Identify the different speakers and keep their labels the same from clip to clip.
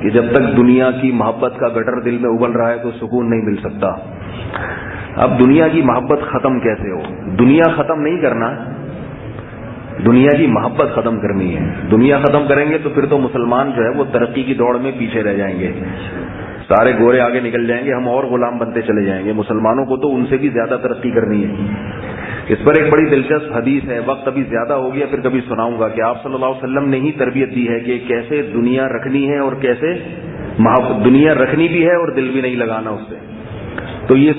Speaker 1: کہ جب تک دنیا کی محبت کا گٹر دل میں ابل رہا ہے تو سکون نہیں مل سکتا. اب دنیا کی محبت ختم کیسے ہو؟ دنیا ختم نہیں کرنا، دنیا کی محبت ختم کرنی ہے. دنیا ختم کریں گے تو پھر تو مسلمان جو ہے وہ ترقی کی دوڑ میں پیچھے رہ جائیں گے، سارے گورے آگے نکل جائیں گے، ہم اور غلام بنتے چلے جائیں گے. مسلمانوں کو تو ان سے بھی زیادہ ترقی کرنی ہے. اس پر ایک بڑی دلچسپ حدیث ہے، وقت ابھی زیادہ ہو گیا، پھر کبھی سناؤں گا، کہ آپ صلی اللہ علیہ وسلم نے ہی تربیت دی ہے کہ کیسے دنیا رکھنی ہے اور کیسے دنیا رکھنی بھی ہے اور دل بھی نہیں لگانا اس سے. تو یہ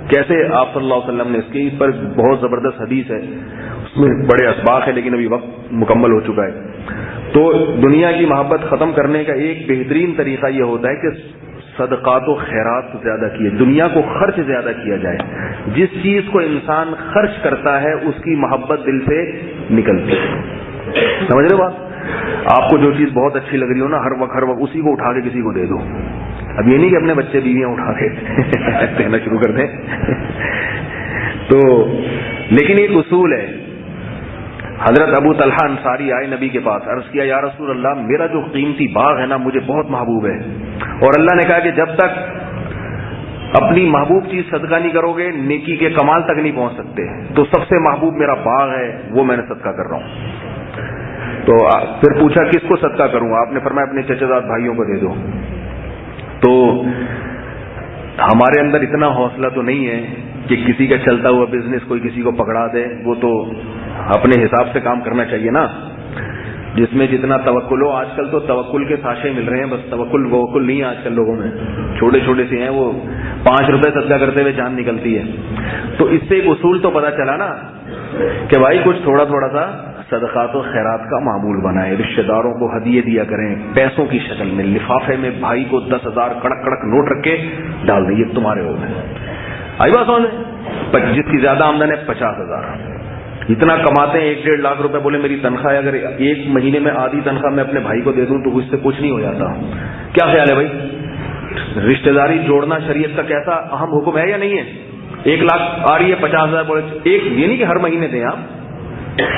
Speaker 1: کیسے آپ صلی اللہ علیہ وسلم نے اس پر بہت زبردست حدیث ہے، اس میں بڑے اسباق ہیں، لیکن ابھی وقت مکمل ہو چکا ہے. تو دنیا کی محبت ختم کرنے کا ایک بہترین طریقہ یہ ہوتا ہے کہ صدقات و خیرات زیادہ کیے، دنیا کو خرچ زیادہ کیا جائے. جس چیز کو انسان خرچ کرتا ہے اس کی محبت دل سے نکلتی ہے. سمجھ رہے ہو بات؟ آپ کو جو چیز بہت اچھی لگ رہی ہو نا، ہر وقت اسی کو اٹھا کے کسی کو دے دو. اب یہ نہیں کہ اپنے بچے بیویاں اٹھا کے دینا شروع کر دیں. تو لیکن ایک اصول ہے. حضرت ابو طلحہ انصاری آئے نبی کے پاس، عرض کیا یا رسول اللہ، میرا جو قیمتی باغ ہے نا مجھے بہت محبوب ہے، اور اللہ نے کہا کہ جب تک اپنی محبوب چیز صدقہ نہیں کرو گے نیکی کے کمال تک نہیں پہنچ سکتے. تو سب سے محبوب میرا باغ ہے، وہ میں نے صدقہ کر رہا ہوں. تو پھر پوچھا کس کو صدقہ کروں؟ آپ نے فرمایا اپنے چچا زاد بھائیوں کو دے دو. تو ہمارے اندر اتنا حوصلہ تو نہیں ہے کہ کسی کا چلتا ہوا بزنس کوئی کسی کو پکڑا دے. وہ تو اپنے حساب سے کام کرنا چاہیے نا، جس میں جتنا توکل ہو. آج کل تو توکل کے ساشے مل رہے ہیں، بس توکل ووکل نہیں ہے آج کل لوگوں میں، چھوٹے چھوٹے سے ہیں، وہ 5 روپے صدقہ کرتے ہوئے جان نکلتی ہے. تو اس سے ایک اصول تو پتا چلا نا کہ بھائی کچھ تھوڑا تھوڑا سا صدقات و خیرات کا معمول بنائے. رشتہ داروں کو ہدیے دیا کریں پیسوں کی شکل میں، لفافے میں بھائی کو 10,000 کڑک کڑک نوٹ رکھ کے ڈال دیں، یہ تمہارے ہو گئے. آئی بات سمجھ؟ جس کی زیادہ آمدن ہے 50,000، اتنا کماتے ہیں 1-1.5 لاکھ روپے، بولے میری تنخواہ ہے، اگر ایک مہینے میں آدھی تنخواہ میں اپنے بھائی کو دے دوں تو اس سے کچھ نہیں ہو جاتا. کیا خیال ہے بھائی؟ رشتہ داری جوڑنا شریعت کا کیسا اہم حکم ہے یا نہیں ہے؟ 1 لاکھ آ رہی ہے 50,000، بولے ایک یہ نہیں کہ ہر مہینے دیں آپ،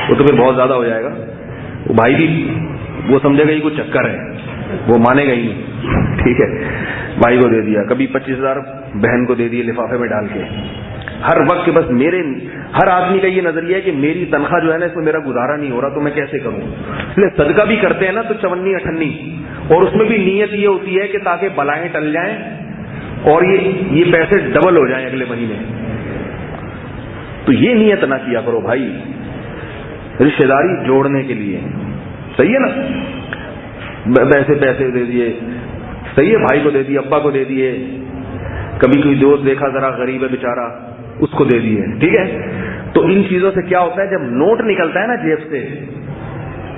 Speaker 1: وہ تو پھر بہت زیادہ ہو جائے گا. وہ بھائی بھی وہ سمجھے گا یہ کوئی چکر ہے، وہ مانے گا ہی نہیں. ٹھیک ہے، بھائی کو دے دیا، کبھی 25,000 بہن کو دے دیے لفافے میں ڈال کے. ہر وقت کے بس ہر آدمی کا یہ نظریہ ہے کہ میری تنخواہ جو ہے نا اس میں میرا گزارا نہیں ہو رہا تو میں کیسے کروں. اس لیے صدقہ بھی کرتے ہیں نا تو 54-58، اور اس میں بھی نیت یہ ہوتی ہے کہ تاکہ بلائیں ٹل جائیں اور یہ پیسے ڈبل ہو جائیں اگلے مہینے. تو یہ نیت نہ کیا کرو بھائی، رشتہ داری جوڑنے کے لیے. صحیح ہے نا؟ ویسے پیسے دے دیے، صحیح ہے، بھائی کو دے دیے، ابا کو دے دیے، کبھی کوئی دوست دیکھا ذرا غریب ہے بیچارہ اس کو دے دیے. ٹھیک ہے، تو ان چیزوں سے کیا ہوتا ہے جب نوٹ نکلتا ہے نا جیب سے،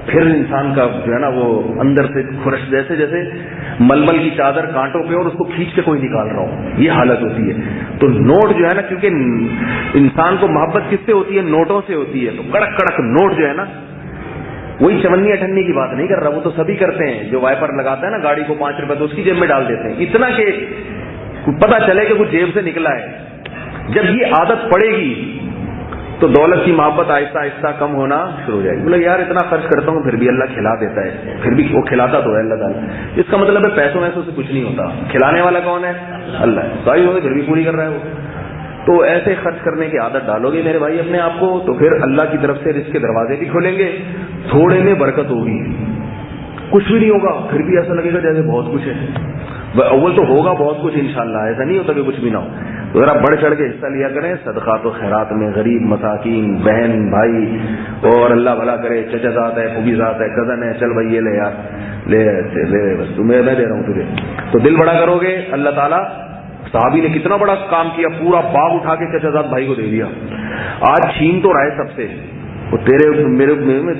Speaker 1: پھر انسان کا جو ہے نا وہ اندر سے خرش، جیسے ململ کی چادر کانٹوں پہ اور اس کو کھینچ کے کوئی نکال رہا ہو، یہ حالت ہوتی ہے. تو نوٹ جو ہے نا، کیونکہ انسان کو محبت کس سے ہوتی ہے؟ نوٹوں سے ہوتی ہے. تو کڑک کڑک نوٹ جو ہے نا، وہی 54-58 کی بات نہیں کر رہا، وہ تو سبھی کرتے ہیں. جو وائپر لگاتا ہے نا گاڑی کو 5 روپے تو اس کی جیب میں ڈال دیتے ہیں، اتنا کہ پتا چلے کہ کچھ جیب سے نکلا ہے. جب یہ عادت پڑے گی تو دولت کی محبت آہستہ آہستہ کم ہونا شروع ہو جائے گی. بولے یار اتنا خرچ کرتا ہوں پھر بھی اللہ کھلا دیتا ہے، پھر بھی وہ کھلاتا تو ہے اللہ تعالیٰ. اس کا مطلب ہے پیسوں ویسوں سے کچھ نہیں ہوتا، کھلانے والا کون ہے؟ اللہ ہے. ساری ہوگی پھر بھی پوری کر رہا ہے وہ. تو ایسے خرچ کرنے کی عادت ڈالو گے میرے بھائی اپنے آپ کو، تو پھر اللہ کی طرف سے رزق کے دروازے بھی کھولیں گے. تھوڑے میں برکت ہوگی، کچھ بھی نہیں ہوگا پھر بھی ایسا لگے گا جیسے بہت کچھ ہے. اول تو ہوگا بہت کچھ انشاءاللہ، ایسا نہیں ہوتا کہ کچھ بھی نہ ہو. تو ذرا بڑھ چڑھ کے حصہ لیا کریں صدقات و خیرات میں، غریب مساکین بہن بھائی، اور اللہ بھلا کرے چچا ذات ہے، پھوبھی ذات ہے، کزن ہے، چل بھائی یہ لے یار، لے بس تمہیں میں دے رہا ہوں تجھے. تو دل بڑا کرو گے اللہ تعالیٰ. صحابی نے کتنا بڑا کام کیا، پورا باغ اٹھا کے چچا ذات بھائی کو دے دیا. آج چھین تو رہا ہے سب سے، وہ تیرے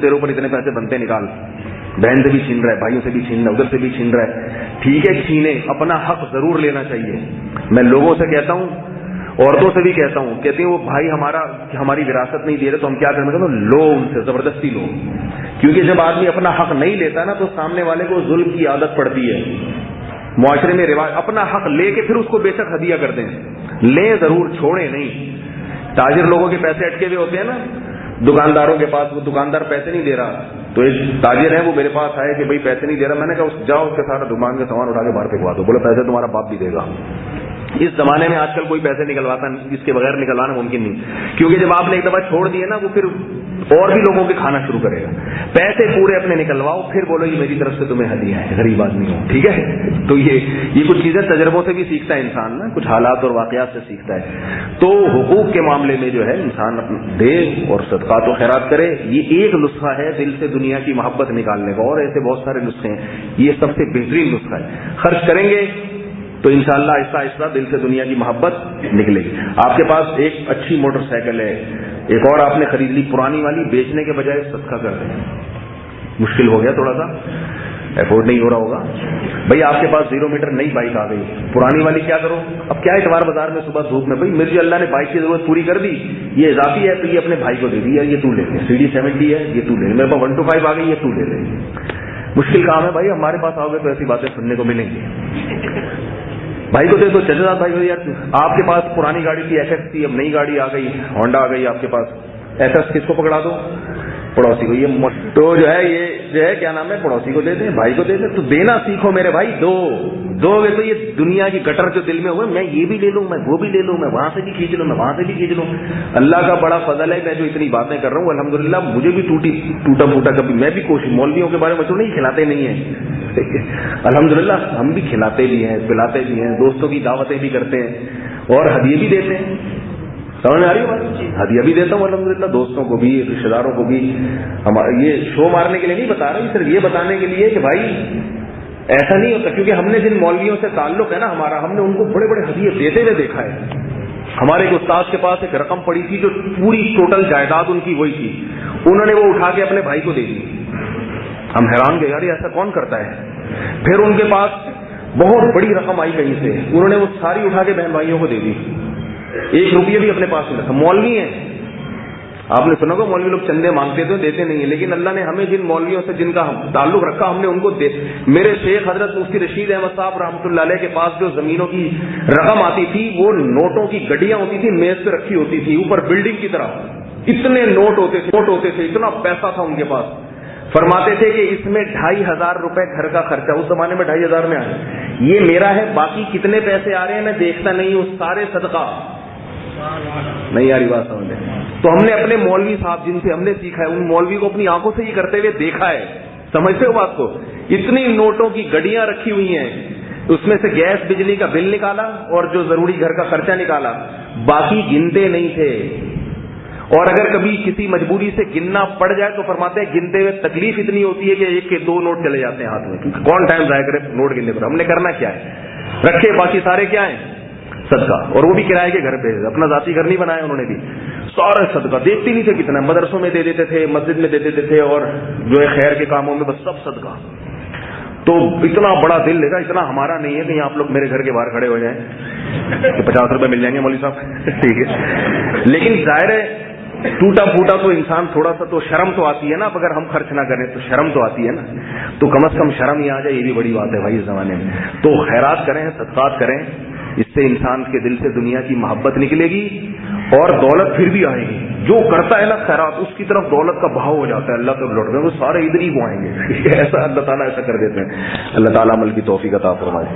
Speaker 1: اوپر اتنے پیسے بنتے نکال، بہن سے بھی چھین رہا ہے، بھائیوں سے بھی چھین رہا ہے، ادھر سے بھی چھین رہا ہے. ٹھیک ہے چھینے، اپنا حق ضرور لینا چاہیے. میں لوگوں سے کہتا ہوں عورتوں سے بھی کہتا ہوں، کہتی ہیں وہ بھائی ہماری وراثت نہیں دے رہے تو ہم کیا کریں؟ لو ان سے، زبردستی لو، کیونکہ جب آدمی اپنا حق نہیں لیتا نا تو سامنے والے کو ظلم کی عادت پڑتی ہے. معاشرے میں رواج اپنا حق لے کے پھر اس کو بے شک ہدیہ کر دیں، لیں ضرور، چھوڑیں نہیں. تاجر لوگوں کے پیسے اٹکے ہوئے ہوتے ہیں نا دکانداروں کے پاس، وہ دکاندار پیسے نہیں دے رہا تو ایک تاجر ہے وہ میرے پاس آئے کہ بھائی پیسے نہیں دے رہا. میں نے کہا جاؤ اس کے سارا دکان کے سامان اٹھا کے باہر پھینکوا دو. بولے پیسے تمہارا باپ بھی دے گا. اس زمانے میں آج کل کوئی پیسے نکلواتا نہیں، اس کے بغیر نکلوانا ممکن نہیں، کیونکہ جب آپ نے ایک دفعہ چھوڑ دیے نا وہ پھر اور بھی لوگوں کے کھانا شروع کرے گا. پیسے پورے اپنے نکلواؤ، پھر بولو یہ میری طرف سے تمہیں ہدیہ ہے، غریب آدمی ہوں، ٹھیک ہے. تو یہ کچھ چیزیں تجربوں سے بھی سیکھتا ہے انسان نا، کچھ حالات اور واقعات سے سیکھتا ہے. تو حقوق کے معاملے میں جو ہے انسان دے اور صدقات و خیرات کرے. یہ ایک نسخہ ہے دل سے دنیا کی محبت نکالنے کا، اور ایسے بہت سارے نسخے ہیں، یہ سب سے بہترین نسخہ ہے. خرچ کریں گے تو انشاءاللہ آہستہ آہستہ دل سے دنیا کی محبت نکلے گی. آپ کے پاس ایک اچھی موٹر سائیکل ہے، ایک اور آپ نے خرید لی، پرانی والی بیچنے کے بجائے صدقہ کر دیں. مشکل ہو گیا تھوڑا سا، افورڈ نہیں ہو رہا ہوگا بھائی. آپ کے پاس 0 میٹر نئی بائک آ گئی، پرانی والی کیا کرو؟ اب کیا اتوار بازار میں صبح دھوپ میں، بھائی میری اللہ نے بائک کی ضرورت پوری کر دی، یہ اضافی ہے تو یہ اپنے بھائی کو دے دی، یہ تو لے لے. CD70 ہے، یہ تو لے لے. میرے پاس 125 آ گئی، یہ تو لے لے. مشکل کام ہے بھائی. ہمارے پاس آؤ گے تو ایسی باتیں سننے کو ملیں گی. بھائی کو دے دو، چچا بھائی یار آپ کے پاس پرانی گاڑی تھی FX تھی، اب نئی گاڑی آ گئی ہونڈا آ گئی آپ کے پاس، FX کس کو پکڑا دو؟ پڑوسی کو. یہ تو جو ہے یہ جو ہے کیا نام ہے، پڑوسی کو دے دیں، بھائی کو دے دیں. تو دینا سیکھو میرے بھائی. دو گے تو یہ دنیا کی گٹر جو دل میں ہوئے، میں یہ بھی لے لوں، میں وہ بھی لے لوں، میں وہاں سے بھی کھینچ لوں، میں وہاں سے بھی کھینچ لوں. اللہ کا بڑا فضل ہے، میں جو اتنی باتیں کر رہا ہوں الحمدللہ مجھے بھی ٹوٹا پھوٹا کبھی میں بھی کوشش. مولویوں کے بارے میں تو نہیں کھلاتے نہیں ہیں الحمدللہ، ہم بھی کھلاتے بھی ہیں، پلاتے بھی ہیں، دوستوں کی دعوتیں بھی کرتے ہیں اور ہدیے بھی دیتے ہیں. سمجھ میں آ رہی ہے؟ ہدیہ بھی دیتا ہوں الحمدللہ، دوستوں کو بھی، رشتے داروں کو بھی. یہ شو مارنے کے لیے نہیں بتا رہا، صرف یہ بتانے کے لیے کہ بھائی ایسا نہیں ہوتا. کیونکہ ہم نے جن مولویوں سے تعلق ہے نا ہمارا، ہم نے ان کو بڑے بڑے ہدیے دیتے ہوئے دیکھا ہے. ہمارے ایک استاد کے پاس ایک رقم پڑی تھی جو پوری ٹوٹل جائیداد ان کی وہی تھی، انہوں نے وہ اٹھا کے اپنے بھائی کو دے دی. ہم حیران گئے یار ایسا کون کرتا ہے. پھر ان کے پاس بہت بڑی رقم آئی کہیں سے، انہوں نے وہ ساری اٹھا کے بہن بھائیوں کو دے دی، 1 روپیہ بھی اپنے پاس نہیں رکھا. مولوی ہیں، آپ نے سنا ہوگا مولوی لوگ چندے مانگتے تو دیتے نہیں ہیں، لیکن اللہ نے ہمیں جن مولویوں سے جن کا تعلق رکھا ہم نے ان کو دے. میرے شیخ حضرت مفتی رشید احمد صاحب رحمۃ اللہ علیہ کے پاس جو زمینوں کی رقم آتی تھی وہ نوٹوں کی گڈیاں ہوتی تھی، میز پہ رکھی ہوتی تھی اوپر بلڈنگ کی طرح، اتنے نوٹ ہوتے تھے، اتنا پیسہ تھا ان کے پاس. فرماتے تھے کہ اس میں 2500 روپے گھر کا خرچہ، اس زمانے میں 2500 میں آئے، یہ میرا ہے، باقی کتنے پیسے آ رہے ہیں میں دیکھتا نہیں ہوں، سارے صدقہ. نہیں آ رہی بات سمجھ. تو ہم نے اپنے مولوی صاحب جن سے ہم نے سیکھا ہے ان مولوی کو اپنی آنکھوں سے یہ کرتے ہوئے دیکھا ہے. سمجھتے ہو بات کو؟ اتنی نوٹوں کی گڈیاں رکھی ہوئی ہیں، اس میں سے گیس بجلی کا بل نکالا اور جو ضروری گھر کا خرچہ نکالا، باقی گنتے نہیں تھے. اور اگر کبھی کسی مجبوری سے گننا پڑ جائے تو فرماتے ہیں گنتے ہوئے تکلیف اتنی ہوتی ہے کہ 1 کے 2 نوٹ چلے جاتے ہیں ہاتھ میں، کیونکہ کون ٹائم ضائع کرے نوٹ گننے پر. ہم نے کرنا کیا ہے، رکھے باقی سارے کیا ہیں صدقہ. اور وہ بھی کرائے کے گھر پہ، اپنا ذاتی گھر نہیں بنایا انہوں نے بھی، سارے صدقہ. دیکھتے نہیں تھے کتنا، مدرسوں میں دے دیتے تھے، مسجد میں دے دیتے تھے، اور جو ہے خیر کے کاموں میں بس سب صدقہ. تو اتنا بڑا دل لے گا، اتنا ہمارا نہیں ہے کہ آپ لوگ میرے گھر کے باہر کھڑے ہو جائیں کہ 50 روپے مل جائیں گے مولوی صاحب ٹھیک ہے. لیکن ظاہر ہے ٹوٹا پھوٹا تو انسان تھوڑا سا تو شرم تو آتی ہے نا. اب اگر ہم خرچ نہ کریں تو شرم تو آتی ہے نا، تو کم از کم شرم ہی آ جائے، یہ بھی بڑی بات ہے بھائی اس زمانے میں. تو خیرات کریں، صدقات کریں، اس سے انسان کے دل سے دنیا کی محبت نکلے گی اور دولت پھر بھی آئے گی. جو کرتا ہے نا خیرات اس کی طرف دولت کا بہاؤ ہو جاتا ہے، اللہ تک لوٹ گئے وہ سارے ادھر ہی وہ آئیں گے. ایسا اللہ تعالیٰ ایسا کر دیتے ہیں. اللہ تعالیٰ عمل کی توفیق عطا فرمائے.